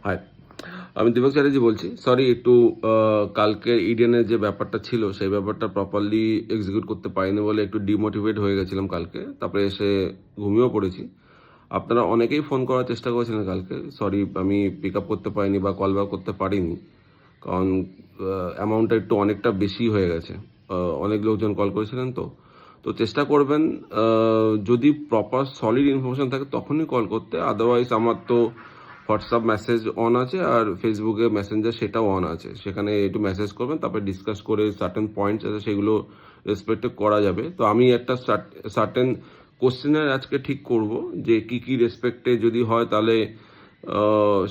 High, আমি দীপক চ্যাটার্জি বলছি। Sorry, একটু কালকে ইডেনের যে ব্যাপারটা ছিল সেই ব্যাপারটা প্রপারলি এক্সিকিউট করতে পারিনি বলে একটু ডিমোটিভেট হয়ে গেছিলাম কালকে। তারপরে এসে ঘুমিয়েও পড়েছি। আপনারা অনেকেই ফোন করার চেষ্টা করেছিলেন কালকে। সরি, আমি পিক আপ করতে পারিনি বা কল ব্যাক করতে পারিনি, কারণ অ্যামাউন্টটা একটু অনেকটা বেশি হয়ে গেছে। অনেক লোকজন কল করেছিলেন, তো তো চেষ্টা করবেন যদি প্রপার সলিড ইনফরমেশন থাকে তখনই কল করতে। আদারওয়াইজ আমার তো হোয়াটসঅ্যাপ মেসেজ অন আছে আর ফেসবুকে মেসেঞ্জার সেটাও অন আছে, সেখানে একটু মেসেজ করবেন, তারপরে ডিসকাস করে সার্টেন পয়েন্টস আছে সেগুলো রেসপেক্ট করা যাবে। তো আমি একটা সার্টেন কোশ্চেনের আজকে ঠিক করব যে কি কি রেসপেক্টে যদি হয় তাহলে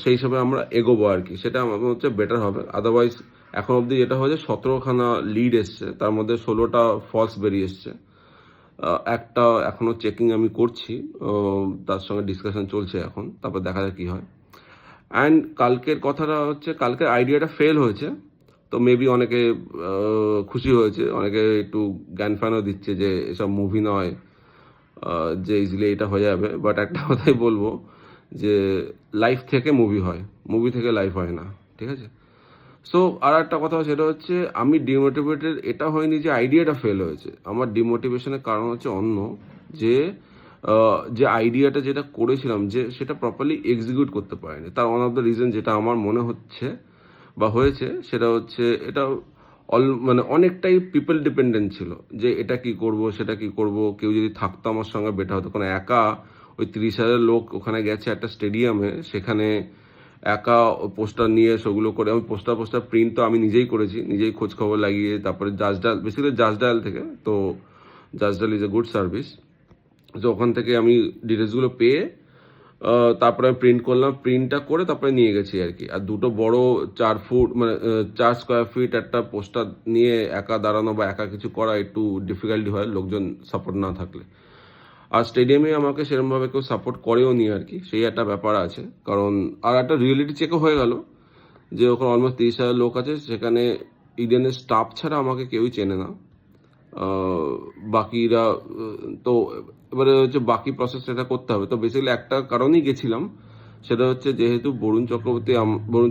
সেই হিসাবে আমরা এগোবো আর কি, সেটা আমার মনে হচ্ছে বেটার হবে। আদারওয়াইজ এখন অবধি যেটা হয়েছে 17খানা লিড এসছে, তার মধ্যে 16টা ফলস বেরিয়ে এসছে। একটা এখনো চেকিং আমি করছি, তার সঙ্গে ডিসকাশন চলছে এখন, তারপর দেখা যাক কি হয়। অ্যান্ড কালকের কথাটা হচ্ছে, কালকের আইডিয়াটা ফেল হয়েছে, তো মেবি অনেকে খুশি হয়েছে, অনেকে একটু জ্ঞান ফ্যানও দিচ্ছে যে এসব মুভি নয়, যে ইজিলি এটা হয়ে যাবে। বাট একটা কথাই বলবো যে লাইফ থেকে মুভি হয়, মুভি থেকে লাইফ হয় না, ঠিক আছে? সো আর একটা কথা সেটা হচ্ছে, আমি ডিমোটিভেটেড এটা হয়নি যে আইডিয়াটা ফেল হয়েছে। আমার ডিমোটিভেশনের কারণ হচ্ছে অন্য, যে যে আইডিয়াটা যেটা করেছিলাম যে সেটা প্রপারলি এক্সিকিউট করতে পারিনি। তার ওয়ান অফ দ্য রিজন যেটা আমার মনে হচ্ছে বা হয়েছে সেটা হচ্ছে, এটা মানে অনেকটাই পিপল ডিপেন্ডেন্ট ছিল, যে এটা কি করব সেটা কি করব, কেউ যদি থাকতো আমার সঙ্গে বেটার হতো। কারণ একা ওই 30,000 লোক ওখানে গেছে একটা স্টেডিয়ামে, সেখানে একা পোস্টার নিয়ে সেগুলো করে, আমি পোস্টার প্রিন্ট তো আমি নিজেই করেছি, নিজেই খোঁজ খবর লাগিয়ে, তারপরে জাজডাল, বেসিক্যালি জাজডাল থেকে, তো জাজডাল ইজ এ গুড সার্ভিস। তো ওখান থেকে আমি ডিটেলসগুলো পেয়ে তারপরে আমি প্রিন্ট করলাম, প্রিন্টটা করে তারপরে নিয়ে গেছি আর কি। আর দুটো বড় 4 ফুট মানে 4 স্কোয়ার ফিট একটা পোস্টার নিয়ে একা দাঁড়ানো বা একা কিছু করা একটু ডিফিকাল্টি হয় লোকজন সাপোর্ট না থাকলে। আর স্টেডিয়ামে আমাকে সেরকমভাবে কেউ সাপোর্ট করেও নি আর কি, সেই একটা ব্যাপার আছে। কারণ আর একটা রিয়েলিটি চেকও হয়ে গেল যে ওখানে অলমোস্ট 30,000 লোক আছে, সেখানে ইডেনের স্টাফ ছাড়া আমাকে কেউই চেনে না। বাকিরা তো এবারে হচ্ছে বাকি প্রসেসটা করতে হবে। তো বেসিক্যালি একটা কারণেই গেছিলাম, সেটা হচ্ছে যেহেতু বরুণ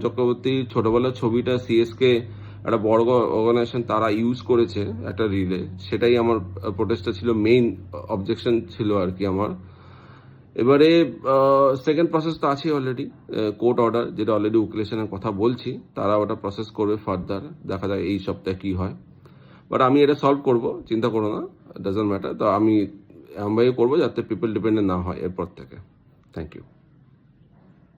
চক্রবর্তী ছোটবেলার ছবিটা সিএসকে একটা বড় অর্গানাইজেশন তারা ইউজ করেছে একটা রিলে, সেটাই আমার প্রোটেস্টটা ছিল, মেইন অবজেকশন ছিল আর কি আমার। এবারে সেকেন্ড প্রসেস তো আছে অলরেডি, কোর্ট অর্ডার, যেটা অলরেডি উকিলের সঙ্গে কথা বলছি, তারা ওটা প্রসেস করবে ফার্দার, দেখা যায় এই সপ্তাহে কি হয়। বাট আমি এটা সলভ করব, চিন্তা করো না, ডাজন্ট ম্যাটার। তো আমি এমনভাবে করবো যাতে পিপল ডিপেন্ডেন্ট না হয় এরপর থেকে। Thank you.